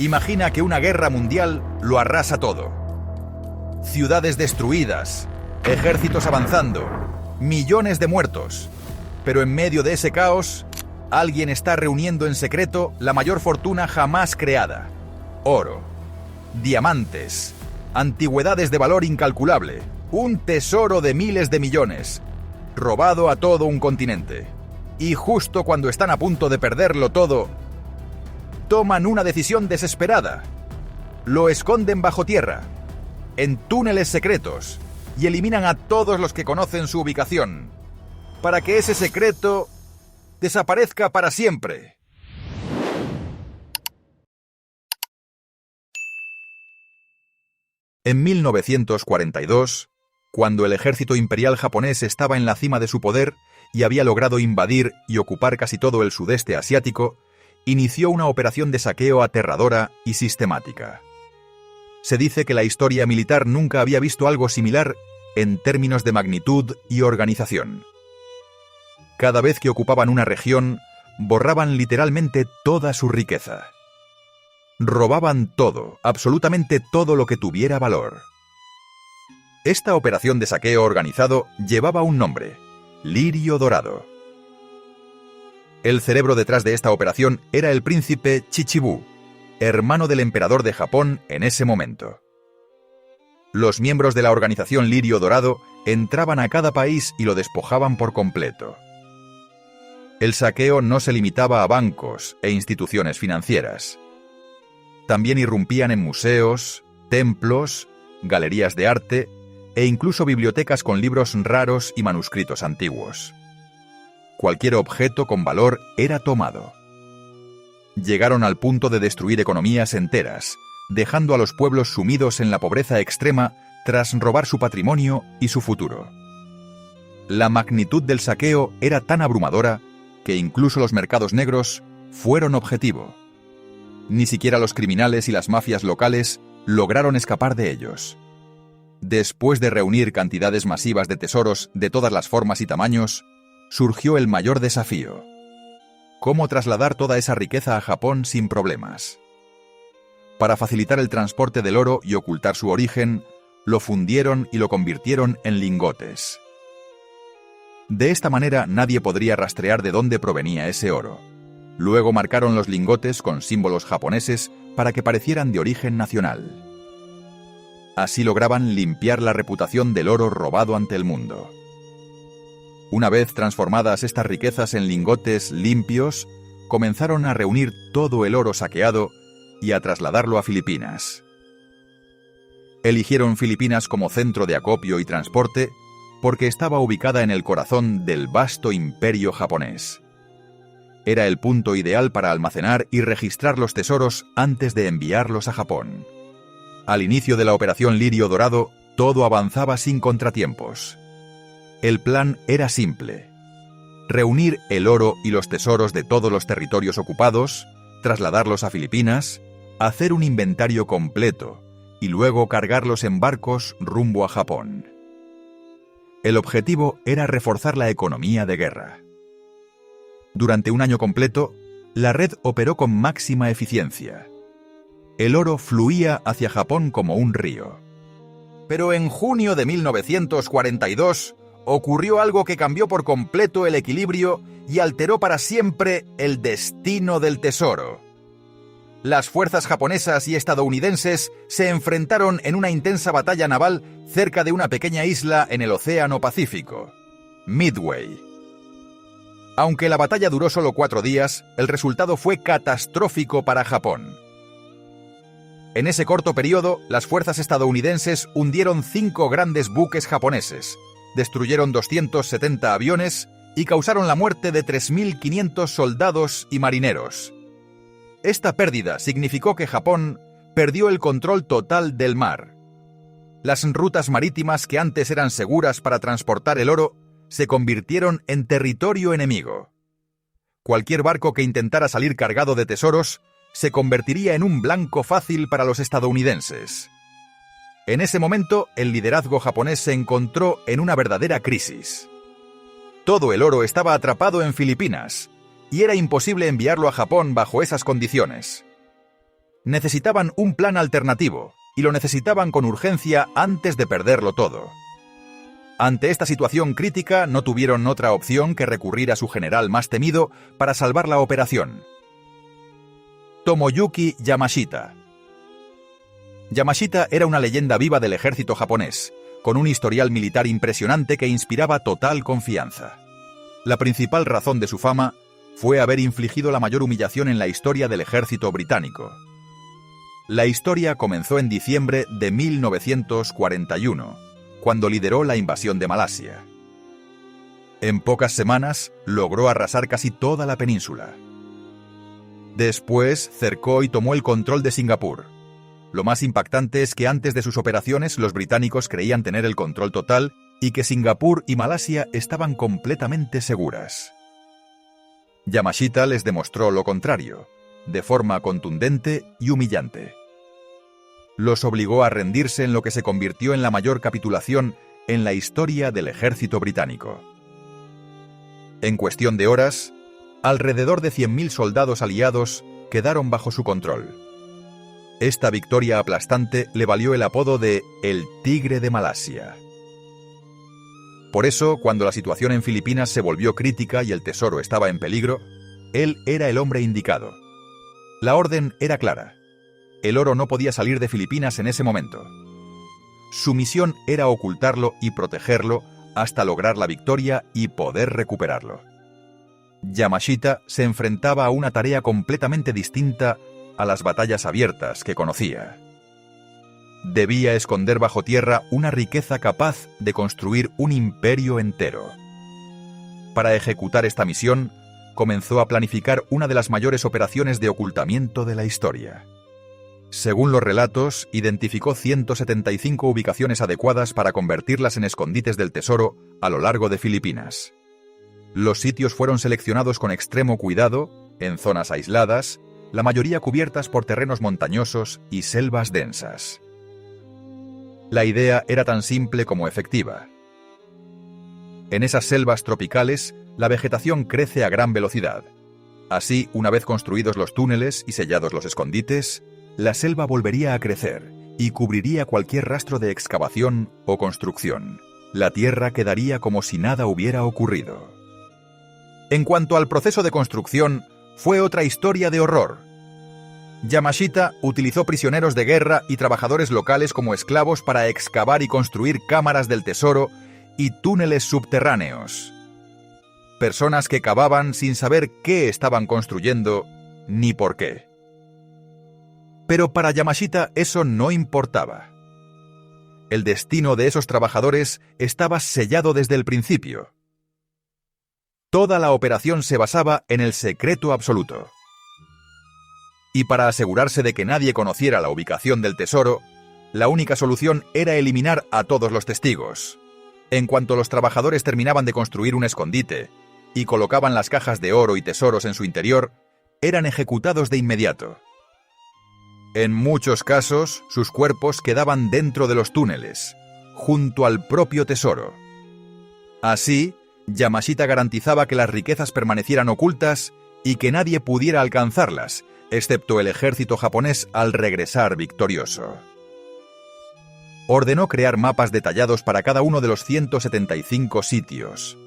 Imagina que una guerra mundial lo arrasa todo. Ciudades destruidas, ejércitos avanzando, millones de muertos. Pero en medio de ese caos, alguien está reuniendo en secreto la mayor fortuna jamás creada. Oro, diamantes, antigüedades de valor incalculable, un tesoro de miles de millones, robado a todo un continente. Y justo cuando están a punto de perderlo todo, toman una decisión desesperada. Lo esconden bajo tierra, en túneles secretos, y eliminan a todos los que conocen su ubicación, para que ese secreto desaparezca para siempre. En 1942, cuando el ejército imperial japonés estaba en la cima de su poder y había logrado invadir y ocupar casi todo el sudeste asiático, inició una operación de saqueo aterradora y sistemática. Se dice que la historia militar nunca había visto algo similar en términos de magnitud y organización. Cada vez que ocupaban una región, borraban literalmente toda su riqueza. Robaban todo, absolutamente todo lo que tuviera valor. Esta operación de saqueo organizado llevaba un nombre: Lirio Dorado. El cerebro detrás de esta operación era el príncipe Chichibu, hermano del emperador de Japón en ese momento. Los miembros de la organización Lirio Dorado entraban a cada país y lo despojaban por completo. El saqueo no se limitaba a bancos e instituciones financieras. También irrumpían en museos, templos, galerías de arte e incluso bibliotecas con libros raros y manuscritos antiguos. Cualquier objeto con valor era tomado. Llegaron al punto de destruir economías enteras, dejando a los pueblos sumidos en la pobreza extrema tras robar su patrimonio y su futuro. La magnitud del saqueo era tan abrumadora que incluso los mercados negros fueron objetivo. Ni siquiera los criminales y las mafias locales lograron escapar de ellos. Después de reunir cantidades masivas de tesoros de todas las formas y tamaños, surgió el mayor desafío: ¿cómo trasladar toda esa riqueza a Japón sin problemas? Para facilitar el transporte del oro y ocultar su origen, lo fundieron y lo convirtieron en lingotes. De esta manera nadie podría rastrear de dónde provenía ese oro. Luego marcaron los lingotes con símbolos japoneses para que parecieran de origen nacional. Así lograban limpiar la reputación del oro robado ante el mundo. Una vez transformadas estas riquezas en lingotes limpios, comenzaron a reunir todo el oro saqueado y a trasladarlo a Filipinas. Eligieron Filipinas como centro de acopio y transporte porque estaba ubicada en el corazón del vasto imperio japonés. Era el punto ideal para almacenar y registrar los tesoros antes de enviarlos a Japón. Al inicio de la operación Lirio Dorado, todo avanzaba sin contratiempos. El plan era simple: reunir el oro y los tesoros de todos los territorios ocupados, trasladarlos a Filipinas, hacer un inventario completo y luego cargarlos en barcos rumbo a Japón. El objetivo era reforzar la economía de guerra. Durante un año completo, la red operó con máxima eficiencia. El oro fluía hacia Japón como un río. Pero en junio de 1942 ocurrió algo que cambió por completo el equilibrio y alteró para siempre el destino del tesoro. Las fuerzas japonesas y estadounidenses se enfrentaron en una intensa batalla naval cerca de una pequeña isla en el Océano Pacífico, Midway. Aunque la batalla duró solo 4 días, el resultado fue catastrófico para Japón. En ese corto periodo, las fuerzas estadounidenses hundieron 5 grandes buques japoneses, destruyeron 270 aviones y causaron la muerte de 3.500 soldados y marineros. Esta pérdida significó que Japón perdió el control total del mar. Las rutas marítimas que antes eran seguras para transportar el oro se convirtieron en territorio enemigo. Cualquier barco que intentara salir cargado de tesoros se convertiría en un blanco fácil para los estadounidenses. En ese momento, el liderazgo japonés se encontró en una verdadera crisis. Todo el oro estaba atrapado en Filipinas, y era imposible enviarlo a Japón bajo esas condiciones. Necesitaban un plan alternativo, y lo necesitaban con urgencia antes de perderlo todo. Ante esta situación crítica, no tuvieron otra opción que recurrir a su general más temido para salvar la operación: Tomoyuki Yamashita. Yamashita era una leyenda viva del ejército japonés, con un historial militar impresionante que inspiraba total confianza. La principal razón de su fama fue haber infligido la mayor humillación en la historia del ejército británico. La historia comenzó en diciembre de 1941, cuando lideró la invasión de Malasia. En pocas semanas logró arrasar casi toda la península. Después cercó y tomó el control de Singapur. Lo más impactante es que antes de sus operaciones los británicos creían tener el control total y que Singapur y Malasia estaban completamente seguras. Yamashita les demostró lo contrario, de forma contundente y humillante. Los obligó a rendirse en lo que se convirtió en la mayor capitulación en la historia del ejército británico. En cuestión de horas, alrededor de 100.000 soldados aliados quedaron bajo su control. Esta victoria aplastante le valió el apodo de «El Tigre de Malasia». Por eso, cuando la situación en Filipinas se volvió crítica y el tesoro estaba en peligro, él era el hombre indicado. La orden era clara: el oro no podía salir de Filipinas en ese momento. Su misión era ocultarlo y protegerlo hasta lograr la victoria y poder recuperarlo. Yamashita se enfrentaba a una tarea completamente distinta a las batallas abiertas que conocía. Debía esconder bajo tierra una riqueza capaz de construir un imperio entero. Para ejecutar esta misión, comenzó a planificar una de las mayores operaciones de ocultamiento de la historia. Según los relatos, identificó 175 ubicaciones adecuadas para convertirlas en escondites del tesoro a lo largo de Filipinas. Los sitios fueron seleccionados con extremo cuidado, en zonas aisladas, la mayoría cubiertas por terrenos montañosos y selvas densas. La idea era tan simple como efectiva. En esas selvas tropicales, la vegetación crece a gran velocidad. Así, una vez construidos los túneles y sellados los escondites, la selva volvería a crecer y cubriría cualquier rastro de excavación o construcción. La tierra quedaría como si nada hubiera ocurrido. En cuanto al proceso de construcción, fue otra historia de horror. Yamashita utilizó prisioneros de guerra y trabajadores locales como esclavos para excavar y construir cámaras del tesoro y túneles subterráneos. Personas que cavaban sin saber qué estaban construyendo ni por qué. Pero para Yamashita eso no importaba. El destino de esos trabajadores estaba sellado desde el principio. Toda la operación se basaba en el secreto absoluto. Y para asegurarse de que nadie conociera la ubicación del tesoro, la única solución era eliminar a todos los testigos. En cuanto los trabajadores terminaban de construir un escondite y colocaban las cajas de oro y tesoros en su interior, eran ejecutados de inmediato. En muchos casos, sus cuerpos quedaban dentro de los túneles, junto al propio tesoro. Así, Yamashita garantizaba que las riquezas permanecieran ocultas y que nadie pudiera alcanzarlas, excepto el ejército japonés al regresar victorioso. Ordenó crear mapas detallados para cada uno de los 175 sitios.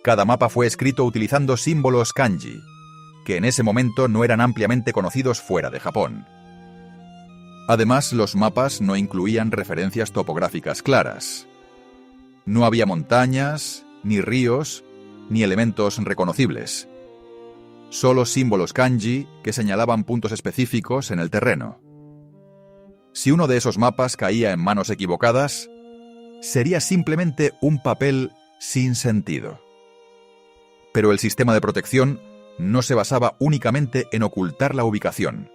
Cada mapa fue escrito utilizando símbolos kanji, que en ese momento no eran ampliamente conocidos fuera de Japón. Además, los mapas no incluían referencias topográficas claras. No había montañas, ni ríos, ni elementos reconocibles. Solo símbolos kanji que señalaban puntos específicos en el terreno. Si uno de esos mapas caía en manos equivocadas, sería simplemente un papel sin sentido. Pero el sistema de protección no se basaba únicamente en ocultar la ubicación.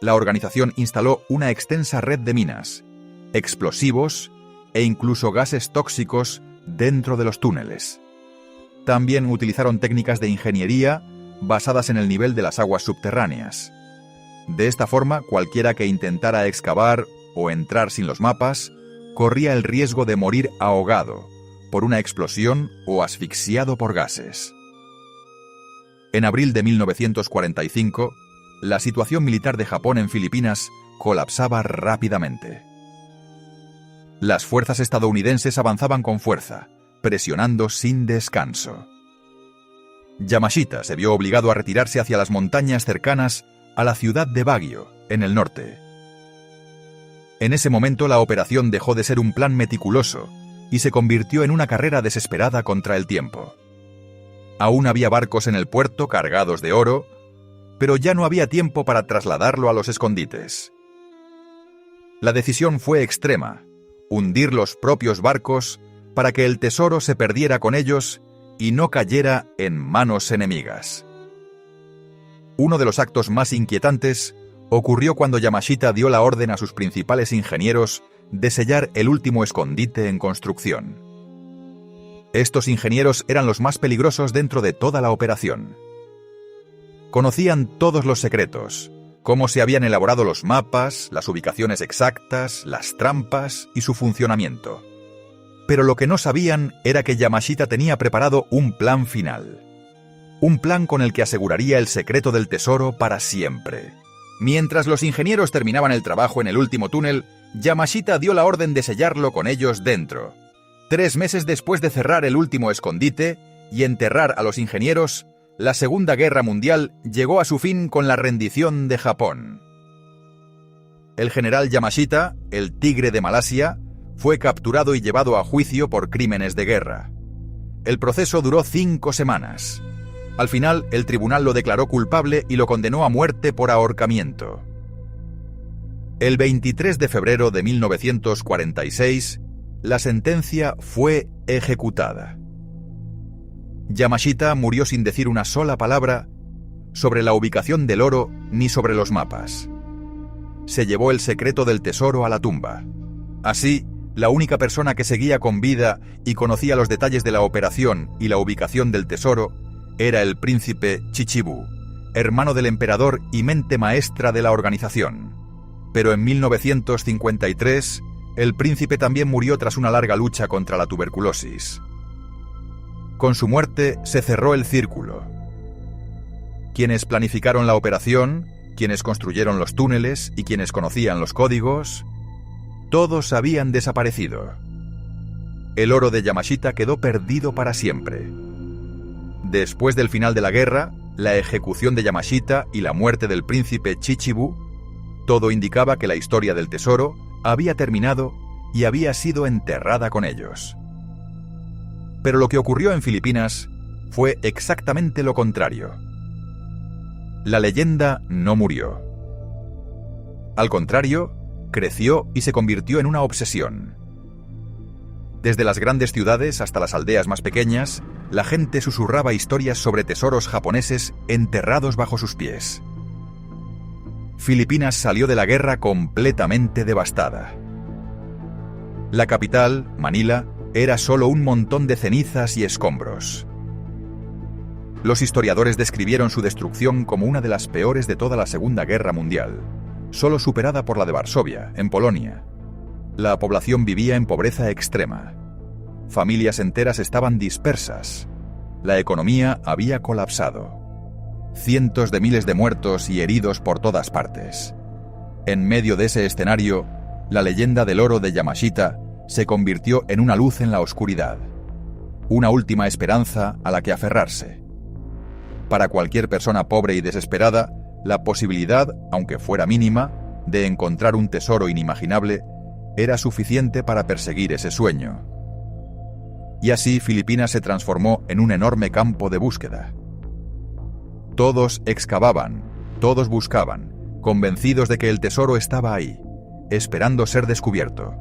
La organización instaló una extensa red de minas, explosivos e incluso gases tóxicos dentro de los túneles. También utilizaron técnicas de ingeniería basadas en el nivel de las aguas subterráneas. De esta forma, cualquiera que intentara excavar o entrar sin los mapas corría el riesgo de morir ahogado por una explosión o asfixiado por gases. En abril de 1945, la situación militar de Japón en Filipinas colapsaba rápidamente. Las fuerzas estadounidenses avanzaban con fuerza, presionando sin descanso. Yamashita se vio obligado a retirarse hacia las montañas cercanas a la ciudad de Baguio, en el norte. En ese momento la operación dejó de ser un plan meticuloso y se convirtió en una carrera desesperada contra el tiempo. Aún había barcos en el puerto cargados de oro, pero ya no había tiempo para trasladarlo a los escondites. La decisión fue extrema: hundir los propios barcos para que el tesoro se perdiera con ellos y no cayera en manos enemigas. Uno de los actos más inquietantes ocurrió cuando Yamashita dio la orden a sus principales ingenieros de sellar el último escondite en construcción. Estos ingenieros eran los más peligrosos dentro de toda la operación. Conocían todos los secretos, cómo se habían elaborado los mapas, las ubicaciones exactas, las trampas y su funcionamiento. Pero lo que no sabían era que Yamashita tenía preparado un plan final. Un plan con el que aseguraría el secreto del tesoro para siempre. Mientras los ingenieros terminaban el trabajo en el último túnel, Yamashita dio la orden de sellarlo con ellos dentro. 3 meses después de cerrar el último escondite y enterrar a los ingenieros, la Segunda Guerra Mundial llegó a su fin con la rendición de Japón. El general Yamashita, el Tigre de Malasia, fue capturado y llevado a juicio por crímenes de guerra. El proceso duró 5 semanas. Al final, el tribunal lo declaró culpable y lo condenó a muerte por ahorcamiento. El 23 de febrero de 1946, la sentencia fue ejecutada. Yamashita murió sin decir una sola palabra sobre la ubicación del oro ni sobre los mapas. Se llevó el secreto del tesoro a la tumba. Así, la única persona que seguía con vida y conocía los detalles de la operación y la ubicación del tesoro era el príncipe Chichibu, hermano del emperador y mente maestra de la organización. Pero en 1953, el príncipe también murió tras una larga lucha contra la tuberculosis. Con su muerte se cerró el círculo. Quienes planificaron la operación, quienes construyeron los túneles y quienes conocían los códigos, todos habían desaparecido. El oro de Yamashita quedó perdido para siempre. Después del final de la guerra, la ejecución de Yamashita y la muerte del príncipe Chichibu, todo indicaba que la historia del tesoro había terminado y había sido enterrada con ellos. Pero lo que ocurrió en Filipinas fue exactamente lo contrario. La leyenda no murió. Al contrario, creció y se convirtió en una obsesión. Desde las grandes ciudades hasta las aldeas más pequeñas, la gente susurraba historias sobre tesoros japoneses enterrados bajo sus pies. Filipinas salió de la guerra completamente devastada. La capital, Manila, era solo un montón de cenizas y escombros. Los historiadores describieron su destrucción como una de las peores de toda la Segunda Guerra Mundial, solo superada por la de Varsovia, en Polonia. La población vivía en pobreza extrema. Familias enteras estaban dispersas. La economía había colapsado. Cientos de miles de muertos y heridos por todas partes. En medio de ese escenario, la leyenda del oro de Yamashita se convirtió en una luz en la oscuridad. Una última esperanza a la que aferrarse. Para cualquier persona pobre y desesperada, la posibilidad, aunque fuera mínima, de encontrar un tesoro inimaginable era suficiente para perseguir ese sueño. Y así Filipinas se transformó en un enorme campo de búsqueda. Todos excavaban, todos buscaban, convencidos de que el tesoro estaba ahí, esperando ser descubierto.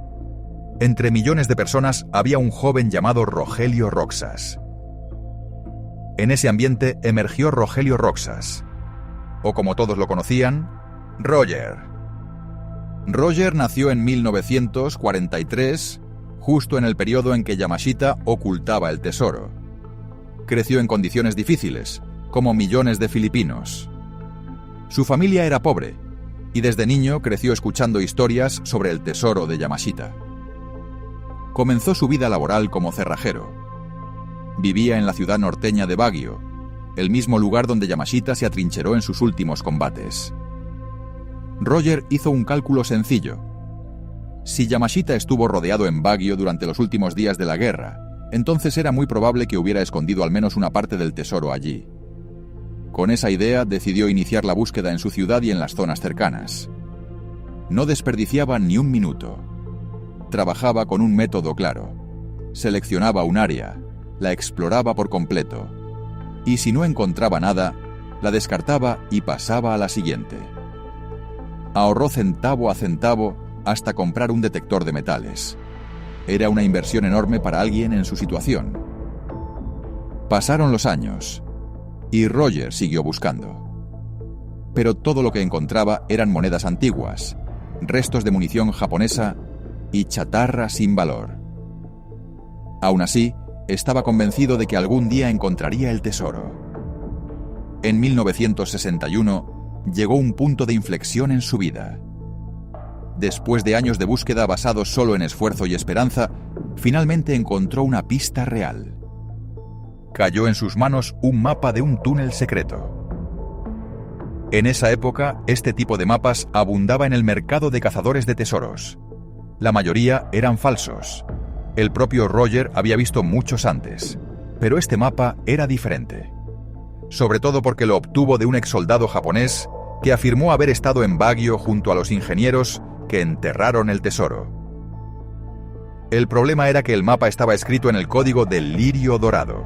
Entre millones de personas había un joven llamado Rogelio Roxas. En ese ambiente emergió Rogelio Roxas, o como todos lo conocían, Roger. Roger nació en 1943, justo en el periodo en que Yamashita ocultaba el tesoro. Creció en condiciones difíciles, como millones de filipinos. Su familia era pobre, y desde niño creció escuchando historias sobre el tesoro de Yamashita. Comenzó su vida laboral como cerrajero. Vivía en la ciudad norteña de Baguio, el mismo lugar donde Yamashita se atrincheró en sus últimos combates. Roger hizo un cálculo sencillo. Si Yamashita estuvo rodeado en Baguio durante los últimos días de la guerra, entonces era muy probable que hubiera escondido al menos una parte del tesoro allí. Con esa idea decidió iniciar la búsqueda en su ciudad y en las zonas cercanas. No desperdiciaba ni un minuto. Trabajaba con un método claro. Seleccionaba un área, la exploraba por completo, y si no encontraba nada, la descartaba y pasaba a la siguiente. Ahorró centavo a centavo hasta comprar un detector de metales. Era una inversión enorme para alguien en su situación. Pasaron los años, y Roger siguió buscando. Pero todo lo que encontraba eran monedas antiguas, restos de munición japonesa y chatarra sin valor. Aún así, estaba convencido de que algún día encontraría el tesoro. En 1961 llegó un punto de inflexión en su vida. Después de años de búsqueda basados solo en esfuerzo y esperanza, finalmente encontró una pista real. Cayó en sus manos un mapa de un túnel secreto. En esa época, este tipo de mapas abundaba en el mercado de cazadores de tesoros. La mayoría eran falsos. El propio Roger había visto muchos antes, pero este mapa era diferente. Sobre todo porque lo obtuvo de un exsoldado japonés que afirmó haber estado en Baguio junto a los ingenieros que enterraron el tesoro. El problema era que el mapa estaba escrito en el código del lirio dorado.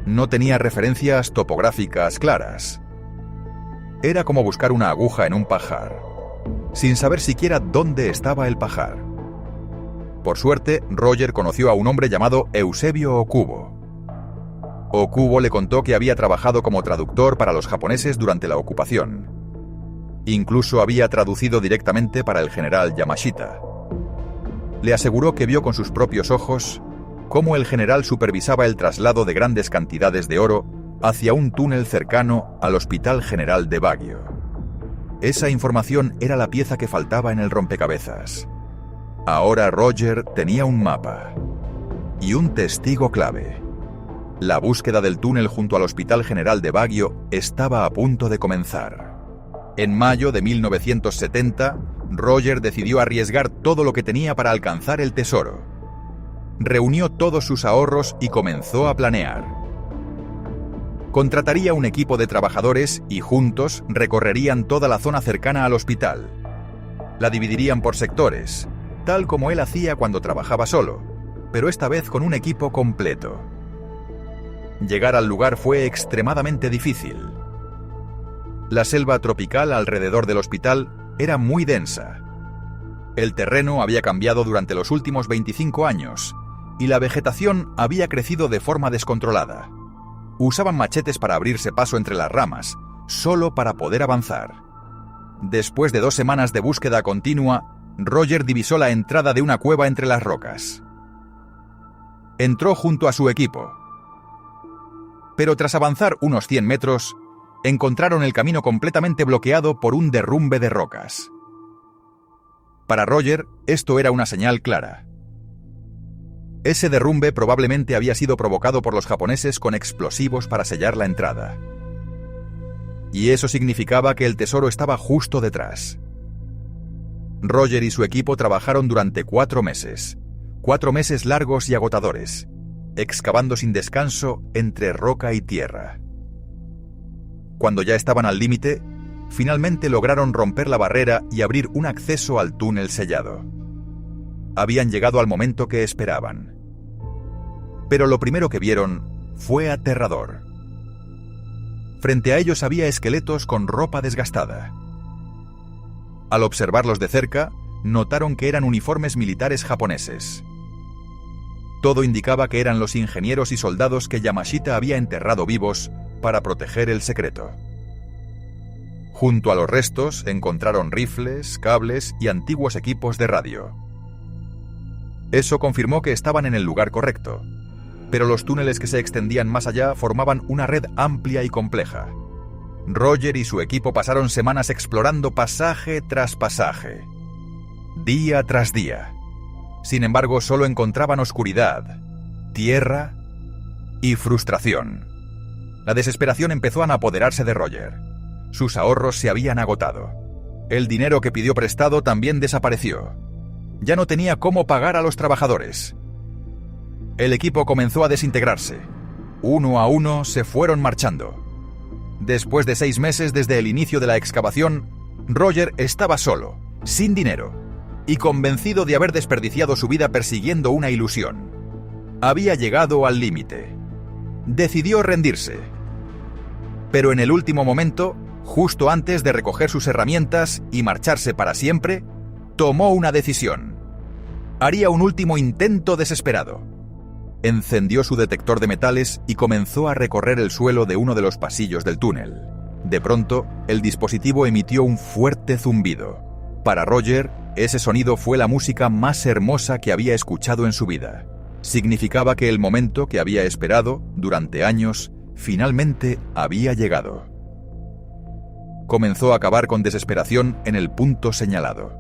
No tenía referencias topográficas claras. Era como buscar una aguja en un pajar, sin saber siquiera dónde estaba el pajar. Por suerte, Roger conoció a un hombre llamado Eusebio Okubo. Okubo le contó que había trabajado como traductor para los japoneses durante la ocupación. Incluso había traducido directamente para el general Yamashita. Le aseguró que vio con sus propios ojos cómo el general supervisaba el traslado de grandes cantidades de oro hacia un túnel cercano al Hospital General de Baguio. Esa información era la pieza que faltaba en el rompecabezas. Ahora Roger tenía un mapa y un testigo clave. La búsqueda del túnel junto al Hospital General de Baguio estaba a punto de comenzar. En mayo de 1970, Roger decidió arriesgar todo lo que tenía para alcanzar el tesoro. Reunió todos sus ahorros y comenzó a planear. Contrataría un equipo de trabajadores y juntos recorrerían toda la zona cercana al hospital. La dividirían por sectores, tal como él hacía cuando trabajaba solo, pero esta vez con un equipo completo. Llegar al lugar fue extremadamente difícil. La selva tropical alrededor del hospital era muy densa. El terreno había cambiado durante los últimos 25 años y la vegetación había crecido de forma descontrolada. Usaban machetes para abrirse paso entre las ramas, solo para poder avanzar. Después de 2 semanas de búsqueda continua, Roger divisó la entrada de una cueva entre las rocas. Entró junto a su equipo. Pero tras avanzar unos 100 metros, encontraron el camino completamente bloqueado por un derrumbe de rocas. Para Roger, esto era una señal clara. Ese derrumbe probablemente había sido provocado por los japoneses con explosivos para sellar la entrada. Y eso significaba que el tesoro estaba justo detrás. Roger y su equipo trabajaron durante 4 meses. 4 meses largos y agotadores, excavando sin descanso entre roca y tierra. Cuando ya estaban al límite, finalmente lograron romper la barrera y abrir un acceso al túnel sellado. Habían llegado al momento que esperaban. Pero lo primero que vieron fue aterrador. Frente a ellos había esqueletos con ropa desgastada. Al observarlos de cerca, notaron que eran uniformes militares japoneses. Todo indicaba que eran los ingenieros y soldados que Yamashita había enterrado vivos para proteger el secreto. Junto a los restos encontraron rifles, cables y antiguos equipos de radio. Eso confirmó que estaban en el lugar correcto, pero los túneles que se extendían más allá formaban una red amplia y compleja. Roger y su equipo pasaron semanas explorando pasaje tras pasaje, día tras día. Sin embargo, solo encontraban oscuridad, tierra y frustración. La desesperación empezó a apoderarse de Roger. Sus ahorros se habían agotado. El dinero que pidió prestado también desapareció. Ya no tenía cómo pagar a los trabajadores. El equipo comenzó a desintegrarse. Uno a uno se fueron marchando. Después de 6 meses desde el inicio de la excavación, Roger estaba solo, sin dinero, y convencido de haber desperdiciado su vida persiguiendo una ilusión. Había llegado al límite. Decidió rendirse. Pero en el último momento, justo antes de recoger sus herramientas y marcharse para siempre, tomó una decisión. Haría un último intento desesperado. Encendió su detector de metales y comenzó a recorrer el suelo de uno de los pasillos del túnel. De pronto, el dispositivo emitió un fuerte zumbido. Para Roger, ese sonido fue la música más hermosa que había escuchado en su vida. Significaba que el momento que había esperado durante años finalmente había llegado. Comenzó a cavar con desesperación en el punto señalado.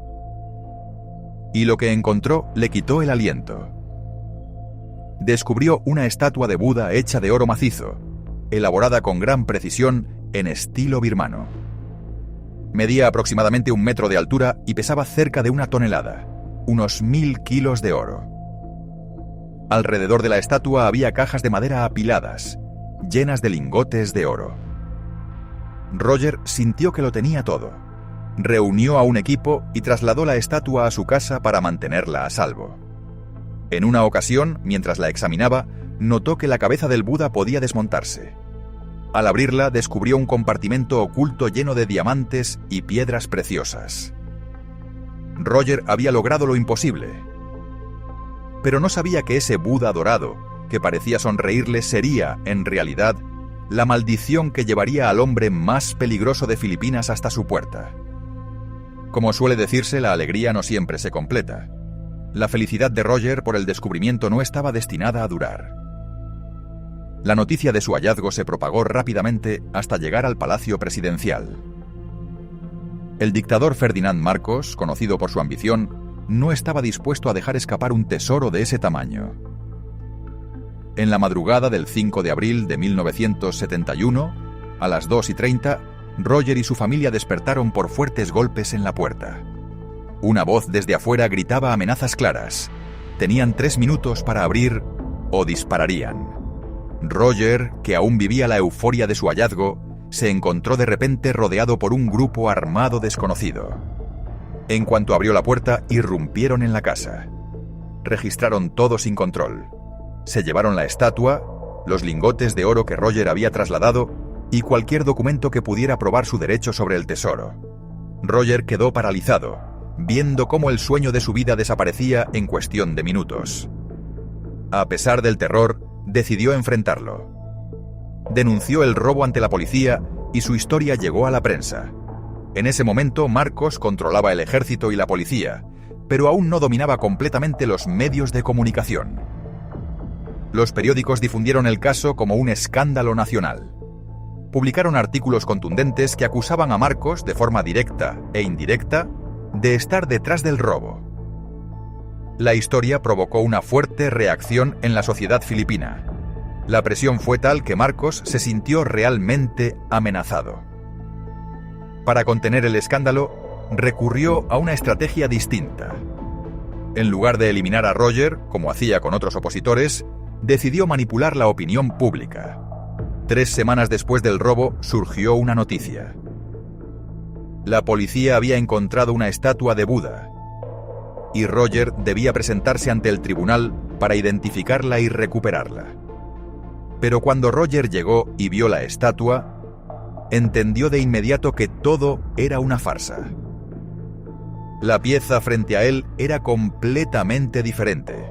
Y lo que encontró le quitó el aliento. Descubrió una estatua de Buda hecha de oro macizo, elaborada con gran precisión en estilo birmano. Medía aproximadamente 1 metro de altura y pesaba cerca de 1 tonelada, unos 1000 kilos de oro. Alrededor de la estatua había cajas de madera apiladas, llenas de lingotes de oro. Roger sintió que lo tenía todo. Reunió a un equipo y trasladó la estatua a su casa para mantenerla a salvo. En una ocasión, mientras la examinaba, notó que la cabeza del Buda podía desmontarse. Al abrirla, descubrió un compartimento oculto lleno de diamantes y piedras preciosas. Roger había logrado lo imposible. Pero no sabía que ese Buda dorado, que parecía sonreírle, sería, en realidad, la maldición que llevaría al hombre más peligroso de Filipinas hasta su puerta. Como suele decirse, la alegría no siempre se completa. La felicidad de Roger por el descubrimiento no estaba destinada a durar. La noticia de su hallazgo se propagó rápidamente hasta llegar al Palacio Presidencial. El dictador Ferdinand Marcos, conocido por su ambición, no estaba dispuesto a dejar escapar un tesoro de ese tamaño. En la madrugada del 5 de abril de 1971, a las 2:30, Roger y su familia despertaron por fuertes golpes en la puerta. Una voz desde afuera gritaba amenazas claras. Tenían 3 minutos para abrir o dispararían. Roger, que aún vivía la euforia de su hallazgo, se encontró de repente rodeado por un grupo armado desconocido. En cuanto abrió la puerta, irrumpieron en la casa. Registraron todo sin control. Se llevaron la estatua, los lingotes de oro que Roger había trasladado y cualquier documento que pudiera probar su derecho sobre el tesoro. Roger quedó paralizado, viendo cómo el sueño de su vida desaparecía en cuestión de minutos. A pesar del terror, decidió enfrentarlo. Denunció el robo ante la policía y su historia llegó a la prensa. En ese momento, Marcos controlaba el ejército y la policía, pero aún no dominaba completamente los medios de comunicación. Los periódicos difundieron el caso como un escándalo nacional. Publicaron artículos contundentes que acusaban a Marcos, de forma directa e indirecta, de estar detrás del robo. La historia provocó una fuerte reacción en la sociedad filipina. La presión fue tal que Marcos se sintió realmente amenazado. Para contener el escándalo, recurrió a una estrategia distinta. En lugar de eliminar a Roger, como hacía con otros opositores, decidió manipular la opinión pública. 3 semanas después del robo, surgió una noticia. La policía había encontrado una estatua de Buda, y Roger debía presentarse ante el tribunal para identificarla y recuperarla. Pero cuando Roger llegó y vio la estatua, entendió de inmediato que todo era una farsa. La pieza frente a él era completamente diferente.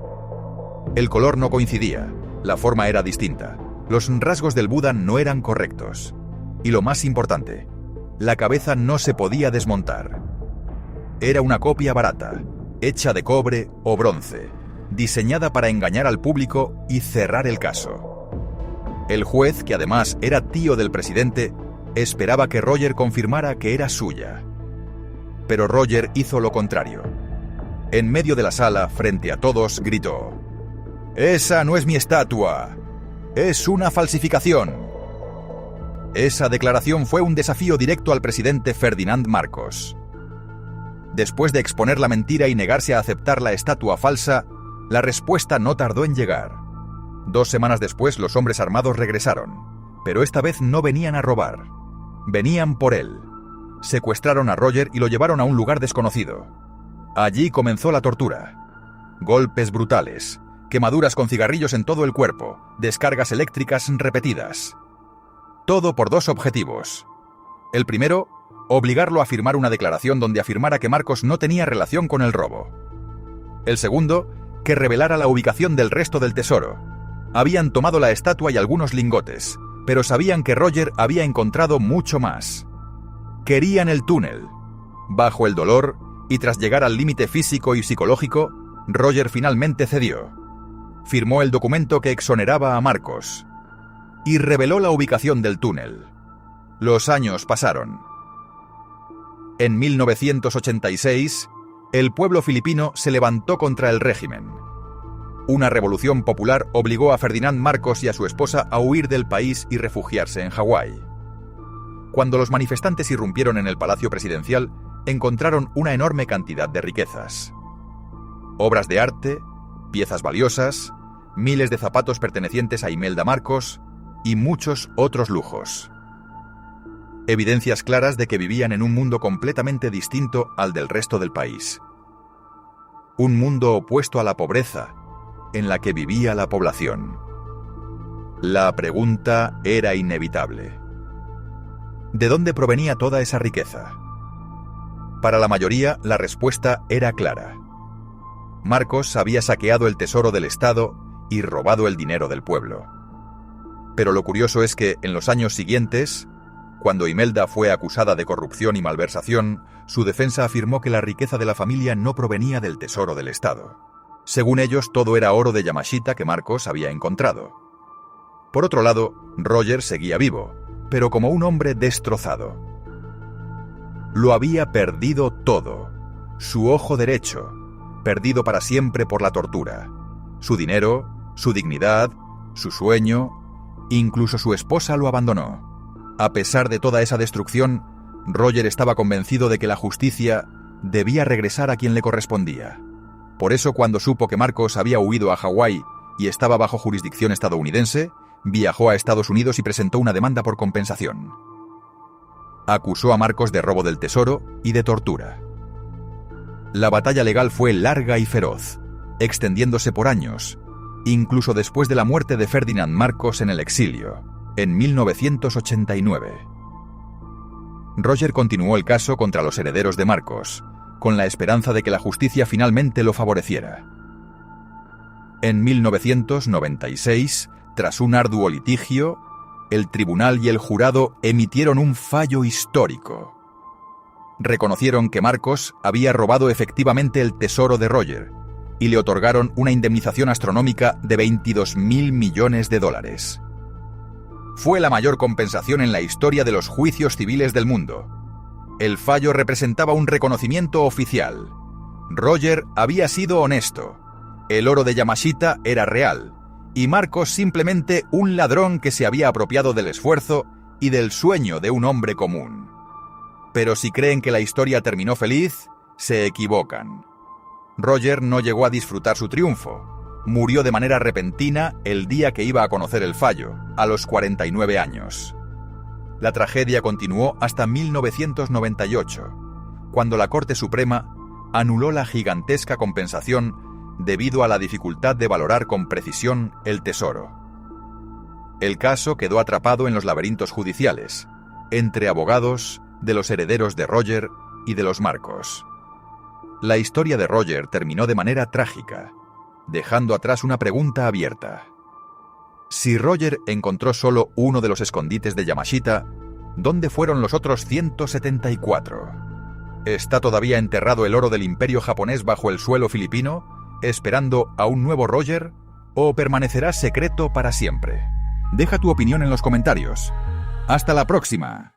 El color no coincidía, la forma era distinta, los rasgos del Buda no eran correctos. Y lo más importante, la cabeza no se podía desmontar. Era una copia barata, hecha de cobre o bronce, diseñada para engañar al público y cerrar el caso. El juez, que además era tío del presidente, esperaba que Roger confirmara que era suya. Pero Roger hizo lo contrario. En medio de la sala, frente a todos, gritó: «¡Esa no es mi estatua! ¡Es una falsificación!». Esa declaración fue un desafío directo al presidente Ferdinand Marcos. Después de exponer la mentira y negarse a aceptar la estatua falsa, la respuesta no tardó en llegar. 2 semanas después, los hombres armados regresaron, pero esta vez no venían a robar. Venían por él. Secuestraron a Roger y lo llevaron a un lugar desconocido. Allí comenzó la tortura. Golpes brutales, quemaduras con cigarrillos en todo el cuerpo, descargas eléctricas repetidas. Todo por 2 objetivos. El primero, obligarlo a firmar una declaración donde afirmara que Marcos no tenía relación con el robo. El segundo, que revelara la ubicación del resto del tesoro. Habían tomado la estatua y algunos lingotes, pero sabían que Roger había encontrado mucho más. Querían el túnel. Bajo el dolor, y tras llegar al límite físico y psicológico, Roger finalmente cedió. Firmó el documento que exoneraba a Marcos y reveló la ubicación del túnel. Los años pasaron. En 1986, el pueblo filipino se levantó contra el régimen. Una revolución popular obligó a Ferdinand Marcos y a su esposa a huir del país y refugiarse en Hawái. Cuando los manifestantes irrumpieron en el palacio presidencial, encontraron una enorme cantidad de riquezas. Obras de arte, piezas valiosas, miles de zapatos pertenecientes a Imelda Marcos y muchos otros lujos. Evidencias claras de que vivían en un mundo completamente distinto al del resto del país. Un mundo opuesto a la pobreza en la que vivía la población. La pregunta era inevitable. ¿De dónde provenía toda esa riqueza? Para la mayoría, la respuesta era clara. Marcos había saqueado el tesoro del Estado y robado el dinero del pueblo. Pero lo curioso es que, en los años siguientes, cuando Imelda fue acusada de corrupción y malversación, su defensa afirmó que la riqueza de la familia no provenía del tesoro del Estado. Según ellos, todo era oro de Yamashita que Marcos había encontrado. Por otro lado, Roger seguía vivo, pero como un hombre destrozado. Lo había perdido todo. Su ojo derecho, perdido para siempre por la tortura. Su dinero, su dignidad, su sueño, incluso su esposa lo abandonó. A pesar de toda esa destrucción, Roger estaba convencido de que la justicia debía regresar a quien le correspondía. Por eso, cuando supo que Marcos había huido a Hawái y estaba bajo jurisdicción estadounidense, viajó a Estados Unidos y presentó una demanda por compensación. Acusó a Marcos de robo del tesoro y de tortura. La batalla legal fue larga y feroz, extendiéndose por años, incluso después de la muerte de Ferdinand Marcos en el exilio, en 1989. Roger continuó el caso contra los herederos de Marcos, con la esperanza de que la justicia finalmente lo favoreciera. En 1996, tras un arduo litigio, el tribunal y el jurado emitieron un fallo histórico. Reconocieron que Marcos había robado efectivamente el tesoro de Roger y le otorgaron una indemnización astronómica de $22.000 millones. Fue la mayor compensación en la historia de los juicios civiles del mundo. El fallo representaba un reconocimiento oficial. Roger había sido honesto. El oro de Yamashita era real. Y Marcos simplemente un ladrón que se había apropiado del esfuerzo y del sueño de un hombre común. Pero si creen que la historia terminó feliz, se equivocan. Roger no llegó a disfrutar su triunfo. Murió de manera repentina el día que iba a conocer el fallo, a los 49 años. La tragedia continuó hasta 1998, cuando la Corte Suprema anuló la gigantesca compensación debido a la dificultad de valorar con precisión el tesoro. El caso quedó atrapado en los laberintos judiciales, entre abogados de los herederos de Roger y de los Marcos. La historia de Roger terminó de manera trágica, dejando atrás una pregunta abierta. Si Roger encontró solo uno de los escondites de Yamashita, ¿dónde fueron los otros 174? ¿Está todavía enterrado el oro del imperio japonés bajo el suelo filipino, esperando a un nuevo Roger, o permanecerá secreto para siempre? Deja tu opinión en los comentarios. ¡Hasta la próxima!